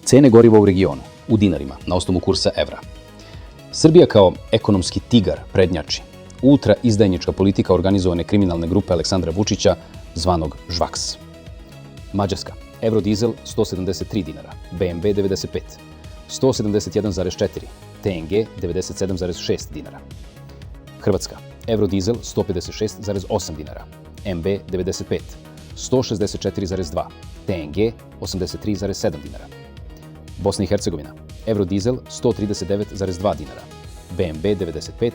Cene goriva u regionu, u dinarima, na osnovu kursa evra. Srbija kao ekonomski tigar prednjači. Ultra izdajnička politika organizovane kriminalne grupe Aleksandra Vučića, zvanog Žvaks. Mađarska. Eurodizel 173 dinara, BNB 95, 171,4, TNG 97,6 dinara. Hrvatska. Eurodizel 156,8 dinara, MB 95, 164,2, TNG 83,7 dinara. Bosna i Hercegovina. Eurodizel 139,2 dinara, BNB 95,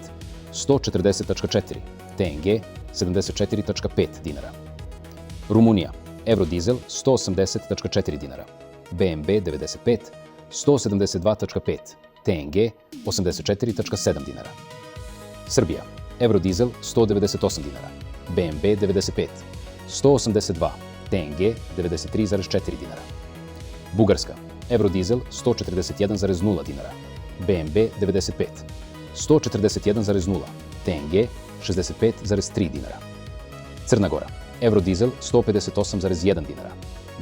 140,4, TNG 74,5 dinara. Rumunija. Eurodizel 180,4 dinara, BNB 95, 172,5, TNG 84,7 dinara. Srbija. Eurodizel 198 dinara, BNB 95, 182, TNG 93,4 dinara. Bugarska. Eurodizel 141,0 dinara, BNB 95, 141,0, TNG 65,3 dinara. Crna Gora. Eurodizel 158,1 dinara,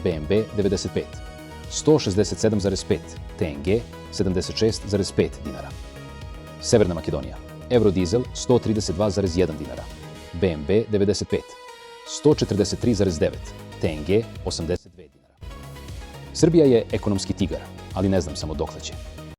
BNB 95, 167,5, TNG 76,5 dinara. Severna Makedonija. Eurodizel 132,1 dinara, BNB 95, 143,9, TNG 82 dinara. Srbija je ekonomski tigar, ali ne znam samo dokle će.